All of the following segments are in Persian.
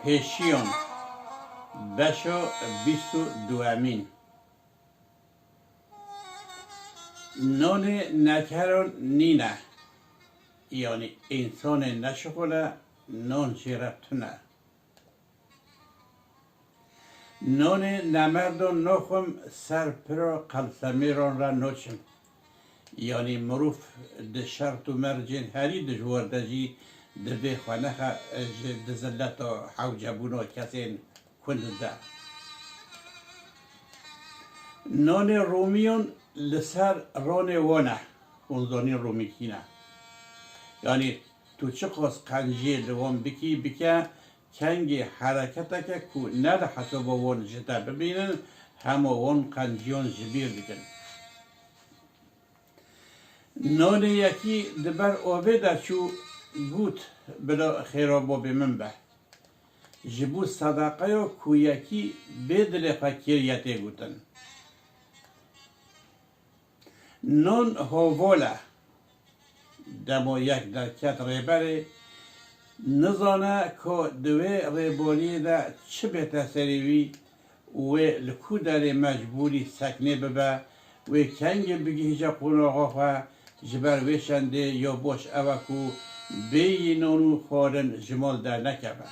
پیشیون بشو 22 نون نکرون نینه یعنی انسان نشغله نون جربتونه نون نمردون نخم سرپرا قلسمیران را نوچم یعنی مروف ده شرط و مرجین هری دجواردجی ده بخوانه ده زلت و حوجبون و کسین کند ده نان رومیون لسر ران وانه اونزانی رومی کینه یعنی تو چه قاس قنجی دوام بکه کنگی حرکت که کو نه ده حساب وان جتا ببینن همه وان قنجیان جبیر بکن نان یکی دبر آبه در چو گوت بلا خیرابا بمن به جبو صدقه یا کو یکی بدل فکریته گوتن نان هاواله دما یک درکت ریبره نزانه که دوی ریبانی ده چه بهتر سریوی و لکو در مجبوری سکنه ببه و کنگ بگی هیچ قناغا خواه جبر وشنده یا باش اوکو بی نانو خارن جمال در نکبه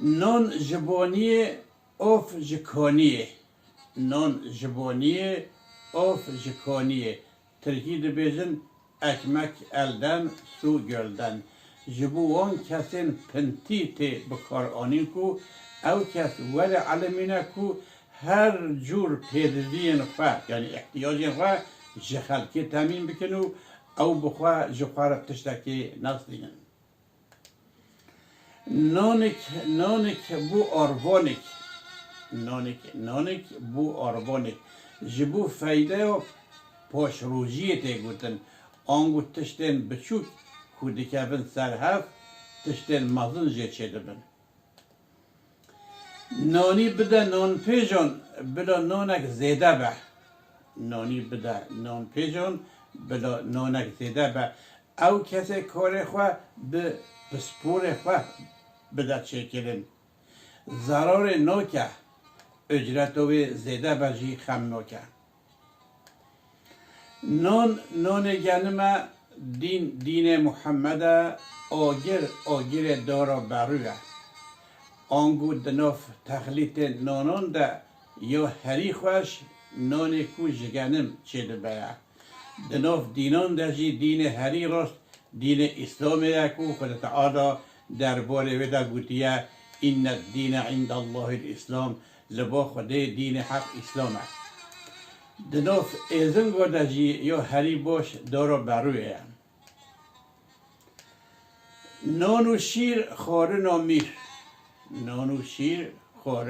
نان جبانی آف جکانیه نان جبانی آف جکانیه ترکی ده بیجن ekmek elden, su gölden. Ji bo wan kesên pintî tê bikaranîn ku ew kes were elemîne ku her cûr pêdiviyên xwe yani ihtiyacên xwe ji xelkê temîn bikin û ew bi xwe ji xwe re tiştekê nasînin. Nanik bû arvanik. Nanik bû arvanik. Ji bo feydeya paşrojiyê tê gotin. آنگو تشتین بچوک کو دکبن سر هفت تشتین مزن جه چه دبن نانی بده نان پیجان بلا نانک زیده به نانی بده نان پیجان بلا نانک زیده به او کسی کار خواه به سپور خواه بده چه کلن ضرار نوکه اجرتوی زیده به جی خم نوکه نان گنمه دین محمد آگر دارا بروه آنگو دناف تخلیط نانان ده یا هری خوش نان کو جگنم چه ده بیا دناف دینان ده جی دین هری راست دین اسلام ده کو خود تعالی درباره ودا گوتیه این الدین عند الله الاسلام لبا خوده دین حق اسلامه دناف ایزن گوده جی یا هری باش دارا برویه نان و شیر خاره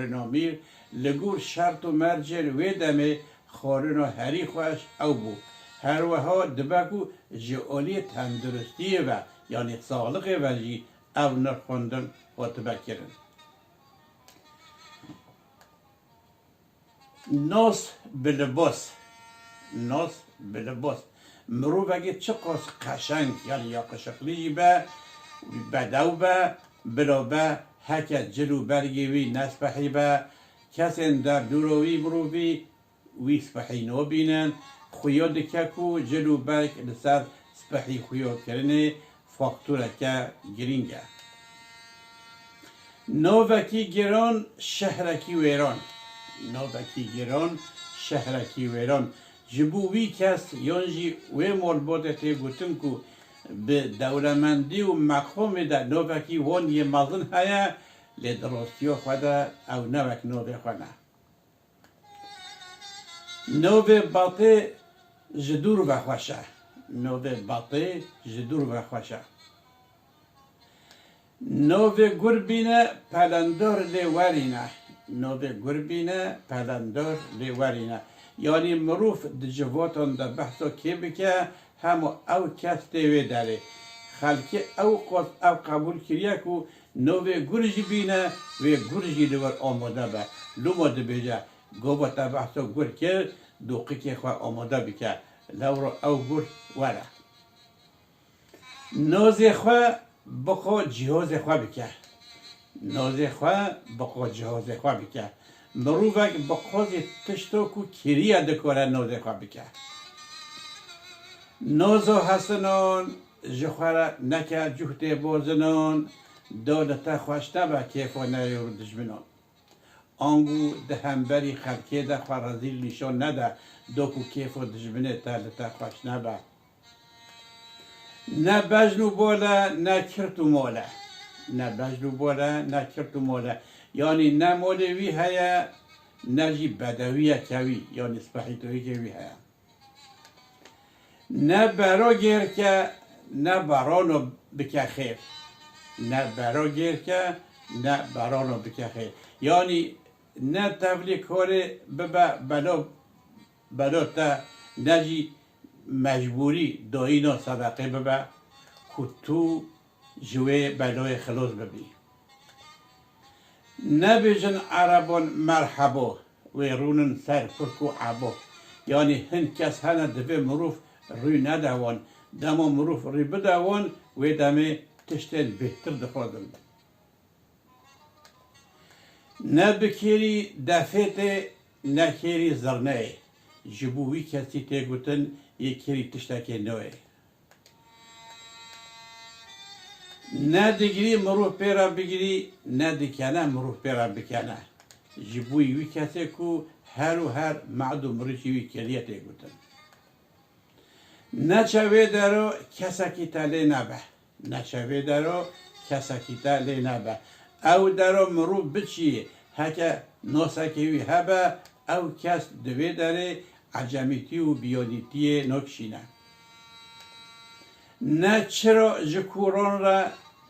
نامیر لگور شرط و مرجل و دمه خاره نا هری خوش او بو هر وها دبکو جعالی تندرستیه و یعنی سالقه و جی او نرخوندن و تبکرن ناس بلباس مروف اگه چه قاس قشنگ یعنی یا قشقلی به بدو به بلا به هکه جلو برگی وی نسبحی به کسین در دوروی مروفی وی سبحی نو بینن خویا دککو جلو برگ لسر سبحی خویا کرنه فاکتوره که گرینگه نووکی گران شهرکی ویران جبو وی کس یانجی وی مالبادت گوتن کو به دولمندی و مقام ده نووکی وان یه مزن هیا لدراستی خوده او نوک نوه خونه نوه باطه جدور و خوشه نوه گربینه پلندار لیورینه یعنی مروف دجواتان ده بحثا که بکه همو او کس دیوه داره خلکی او قبول کریه که نوه گرجی بینه و گرجی لیور آماده به لوماده بیجه گوبا تا بحثا گر کرد دوقی که خواه آماده بکه لورا او گر وره نازی خواه بخو جهاز خواه بکه ناز خواه بخو جهاز خواه بکه مروفک بخوز تشتو کو کریه دکاره ناز خواه بکه نازو حسنان جخوره نکه جهت بازنان دولتا خوشته به کیف و نیور دجمنان آنگو ده همبری خلکه ده خوارزیل نشان نده دوکو کیف و دجمنه تا خوش نبه نه بجنو بالا نه کرتو ماله نه بجنو بالا نه کرتو ماله یعنی نه مولوی هیا نه جی بدویه کوی یعنی سپاحیتوی کوی هیا نه برا گیر که نه برانو بکه خیر نه برا گیر که نه برانو بکه خیر یعنی نه تبلیغ کاری بلا تا نجی مجبوری داینا صدقه ببه که تو جوه بلای خلاص ببی نبیجن عربان مرحبا و رونن سر پرکو عبا یعنی هن کس هنه دوه مروف روی ندوان دما مروف روی بدوان و دمه تشتن بهتر دخوادن نبکیری دفت نکیری زرنه جبوی کسی تگوتن یکیری تشتکی نوه نه دیگری مروح پیرا بگیری نه دیکنه مروح پیرا بکنه جبوی وی کسی کو هر و هر معدو مروشی وی کلیه تگوتن نه چوه درو کسکی تله نبه نه چوه درو کسکی تله نبه او درو مروح بچیه هکه ناسکی وی هبه او کس دوی داره عجمیتی و بیانیتی نکشینه نه چرا جکوران را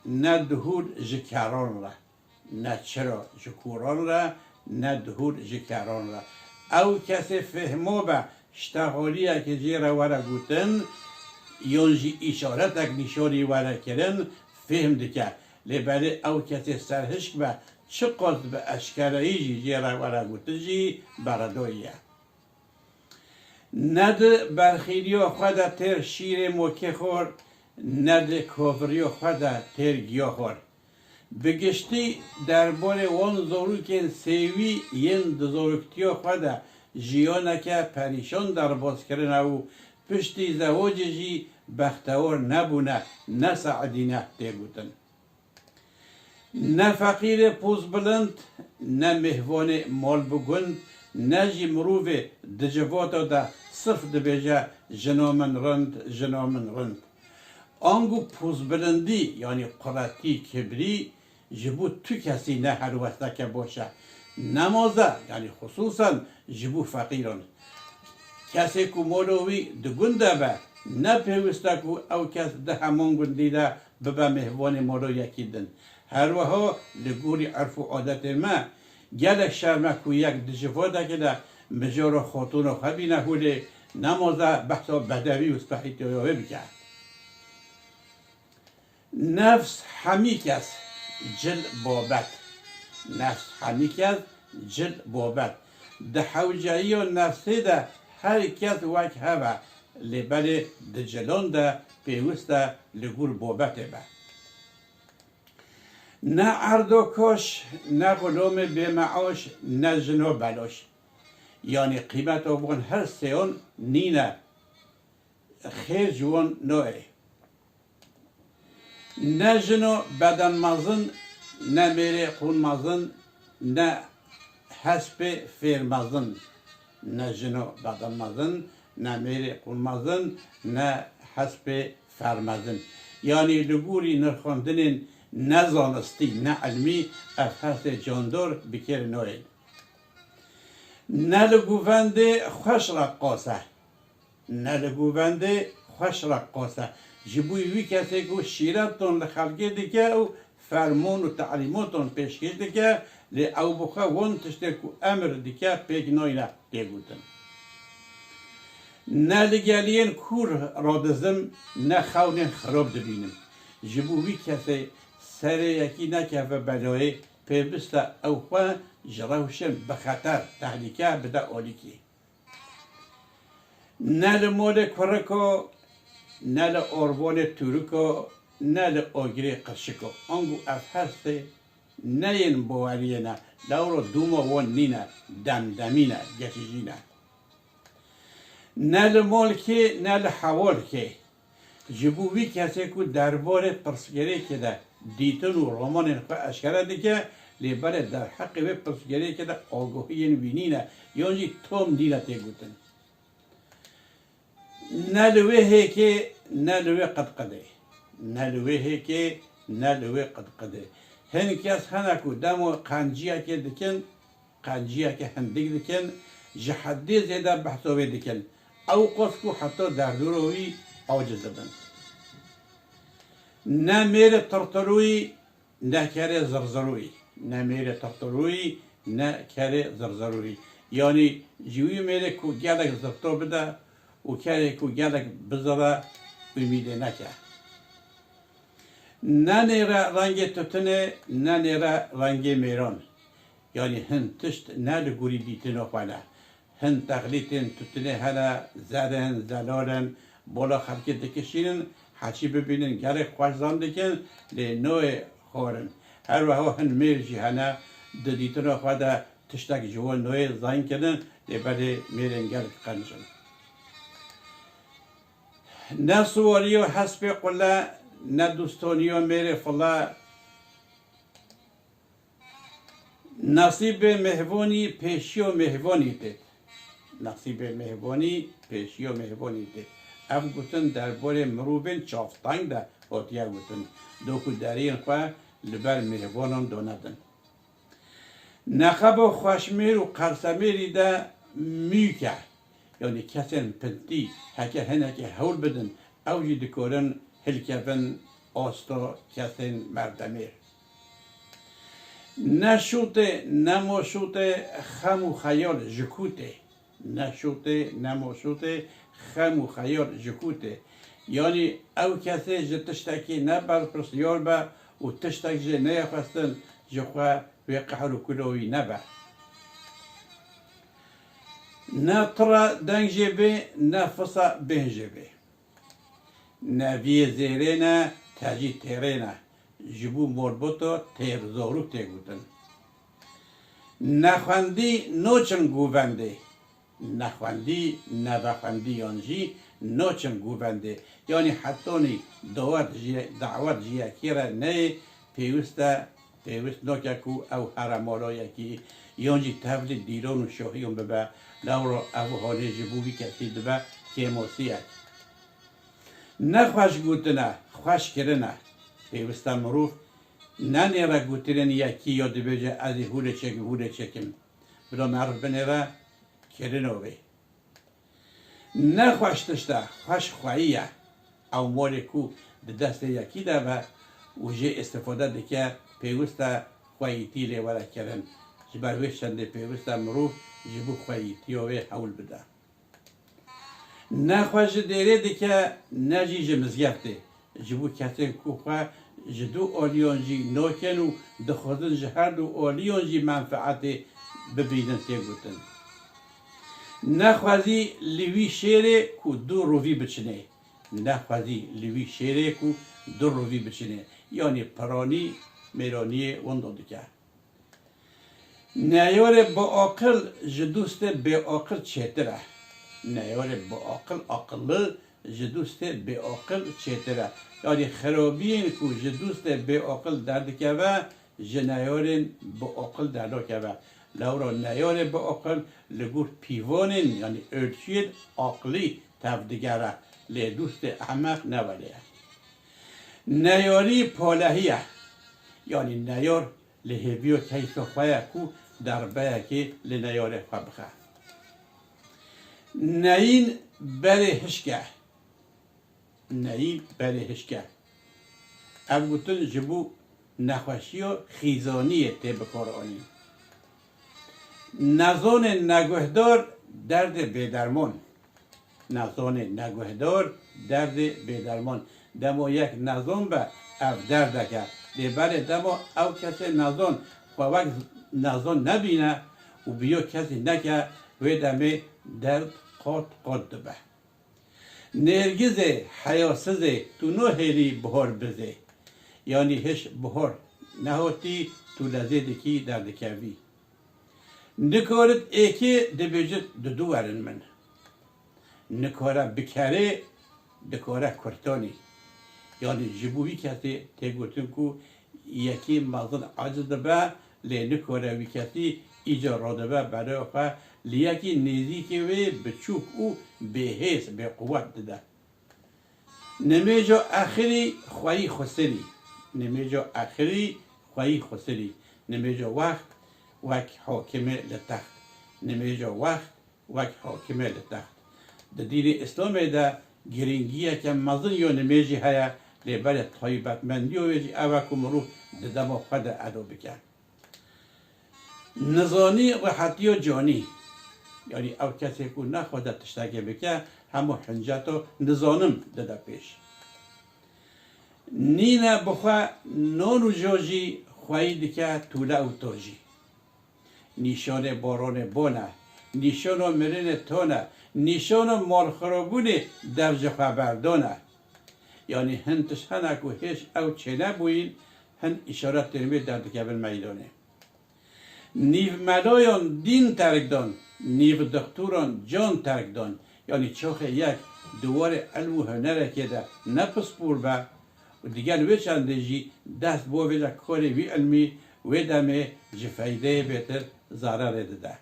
نه دهور جکران را نه چرا جکوران را نه دهور جکران را او کسی فهمو به اشتغالیه که جیره وره گوتن یونجی اشارتک نشانی وره کرن فهم دکه لباله او کسی سرهشک به چه قصد به اشکرایی جیره وره گوتن جی برداییه ند برخیلی خود تر شیر موکه خور ند کافری خود تر گیا خور بگشتی درباره وان زوروکین سیوی ین دزورکتی خود جیانه که پریشان در باز کرنه و پشتی زواج جی بختور نبونه نه سعدینه تیگوتن نه فقیر پوز بلند نه مهوان مال بگند نه جی مروف دجواتا ده صرف دبیجه جنامن رند آنگو پوز بلندی یعنی قرتی کبری جبو تو کسی نه هر وقته که باشه نمازه یعنی خصوصا جبو فقیران کسی که مولوی دگنده به نه پیوسته که او کس ده همان گندی ده ببه مهوان مولو یکیدن هر وها لگوری عرف و عادت ما گلک شرمه که یک دجواده که ده مجار خاتون و خبی نهوله نمازه بحثا بدوی و سپحیتی های بکرد نفس همی کس جل بابت نفس همی کس جل بابت ده حوجهی و نفسی ده هر کس وک هوا لبل ده جلان ده پیوسته لگور بابت به نه اردوکاش نه غلام بمعاش نه جنو بلاش یعنی قیمت آبان هر سیان نینه خیر جوان نوه نه جنو بدن مزن نه میره خون مزن نه حسب فیر مزن نه جنو بدن مزن نه میره خون مزن نه حسب فرمزن یعنی لگوری نرخاندن نه زانستی نه علمی افحاس جاندار بکر نوه نه لگوونده خوش رقاصه نه لگوونده خوش رقاصه جبوی وی کسی که شیرتون لخلقه دیگه و فرمون و تعلیماتون پیشکش دیگه لی او بخواه وان تشته که امر دیگه پیک ناینه دیگوتن نه لگلین کور را دزم نه خونین خراب دبینم جبوی کسی سر یکی نکه و بلای پیبسته او خواه جراوشن بخطر تحلیکه بده آلیکی نه لمال کرکو نه لآروان تورکو نه لآگری قرشکو آنگو اف هسته نه این باوریه نه لورو دوما وان نینه دمدمینه گشیجینه نه لمالکه نه لحوالکه جبوی کسی که درباره پرسگری که ده دیتن و رومان خواه اشکره دیگه لیبره در حق و پرسگری که ده آگاهی وینینه یعنی توم دینه تیگوتن نه لوه که نه لوه قد قده نه لوه که نه لوه قد قده هن کس هنه که دمو قنجیه که دکن قنجیه که هندگ دکن جحده زیده بحثاوه دکن او قصد که حتی در دوروی عاجز بن نه میره ترتروی نه کره زرزروی نه میره ترتروی نه کره زرزروی یعنی جوی میره که گلک زرتو بده و کره که گلک بزره امیده نکه نه نیره رنگ تتنه نه نیره رنگ میران یعنی هن تشت نه لگوری دیتنو خواله هن تقلیتن تتنه هلا زدن زلالن بالا خلقی دکشینن حچی ببینن گره خوش زن دکن لی نوع خورن هر وحو هن میرجی هنه دیتنو خواده تشتک جوان نوع زن کنن لی بده میرن گره قنجن نه سواریو حسب قله نه دوستانیو میره فلا نصیب مهوانی پیشی و مهوانی دید نصیب مهوانی پیشی و مهوانی دید اف گوتن درباره مروبین چافتنگ ده آتیا گوتن دوکو درین خواه لبر مهوانان دوندن نخب و خوشمیر و قرسمیری ده میکه یعنی کسین پنتی هکه هنکه هول بدن اوجی دکورن هلکفن آستا کسین مردمیر نشوته نموشوته خم و خیال جکوته نشوته نموشوته خم و خیال جکوته یعنی او کسی جه تشتکی نبر پرسیار با و تشتک جه نیخواستن جه خواه و قهر و کلوی نبر نه ترا دنگ جه به نه فصا بین جه به نه وی زیره نه تاجی تیره نه جبو مربوطو تیر زاروک تیگوتن نخواندی نوچن گوونده نخواندی نبخواندی یانجی نوچن گوونده یعنی حتی دعوت جیاکی را نه پیوست نوکه کو او حرمالا یکی یانجی تبل دیران و شاهیون ببه لورا او حالی جبوی کسی دبه کیموسیه نخوش گوتنه خوش کرنه پیوسته مروف نه نیره گوترین یکی یاد بجه از هوله چکم بلا معروف بنیره کرنوه نه خوش تشته خوش خواهیه او مالی کو دست یکی ده و وجه استفاده دکه پیوسته خواهیتی لیوره کرن جبروی شنده پیوسته مروف جبو خواهیتی اوه حول بده نه خوش دیره دکه نجیج مزگفته جبو کتن کو خواه جدو آلیانجی ناکن و دخوازن جهر دو آلیانجی منفعت ببینن تیگوتن نخوازی لیوی شیره کو دو روی بچنه نخوازی لیوی شیره کو دو روی بچنه یعنی پرانی میرانی وندو دکه نیاره با عقل جدوست به عقل چهتره نیاره با عقل جدوست به عقل چهتره یعنی خرابین کو جدوست به عقل درد که و جنایارن با عقل درد که و لورا نیاره با عقل لگور پیوانن یعنی ارشید عقلی تفدگره لی دوست احمق نولیه نیاری پالهیه یعنی نیار لحویو کیف خواه کو دربه که لنیاره خواه بخواه نین بره هشکه نین بره هشکه او گوتن جبو نخوشی و خیزانیه تی بکار آنی نزان نگهدار درد بیدرمان نزان نگهدار درد بیدرمان دما یک نزان به او درده که دیبره دما او کسی نزان خواه وقت نزان نبینه و بیا کسی نکه و دمه درد قاد دبه نرگز حیاسز تو نو هیری بهار بزه یعنی هش بهار نهاتی تو لذه کی در دکوی نکارت ایکی دبیجت دو ورن من نکاره بکره دکاره کرتانی یعنی جبوی کسی تگوتن کو یکی مازن عجز دبه لی نکاره وی کسی ایجا را دبه برای خواه لیکی نزیکی وی بچوک او بهیس به قوت دده نمیجا آخری خواهی خسری نمیجا آخری خواهی خسری نمیجا وقت وک حاکمه لتخت نمیجا وقت وک حاکمه لتخت در دین اسلام ده گرینگیه که مزن یا نمیجی هیا لیبر طایبت مندی و ویجی اوکم روح ده دم خود ادو بکن نزانی و حتی جانی یعنی او کسی که نخواهد تشتگه بکن همو حنجت و نزانم ده پیش نینا بخوا نونو جاجی خواهی دکه طوله او تاجی نیشان باران بانه نیشان مرین تانه نیشان مال خرابونه درج خبردانه یعنی هنتش هنکو هیچ او چه نبوین هن اشارت ترمید در دکبر میدانه نیو ملایان دین ترکدان نیو دکتوران جان ترکدان یعنی چاخ یک دوار علم و هنره که ده نپس پور به و دیگر وی چنده جی دست بو وی کاری وی علمی وی دمه جفایده بهتر ضرر ده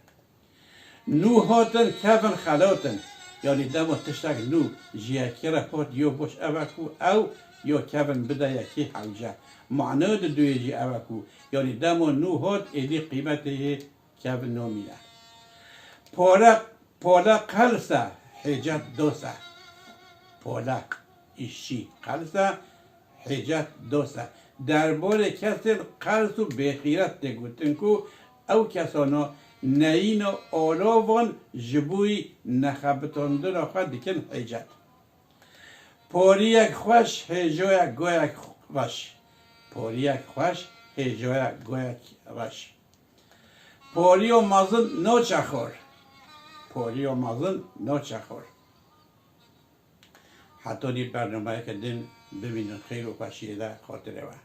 نو هاتن کفن خلاتن یعنی دمو تشتک نو جیکی را پات یو باش اوکو او یا کفن بده یکی حوجه معنی دوی جی اوکو یعنی دمو نو هات ایدی قیمته کفن نومینه پالا قلسه حجت دوسه پالا ایشی قلسه حجت دوسه درباره کسی قلس و بخیرت دگوتن کو او کسانا نین و آلاوان جبوی نخبتاندن آخواه دیکن حجت پاری یک خوش هجای گویک وش پاری یک خوش هجای گویک وش پاری و مازن نوچخور پاری و مازن نوچخور حتی دی برنامه که دین ببینن خیر و خوشیده خاطره و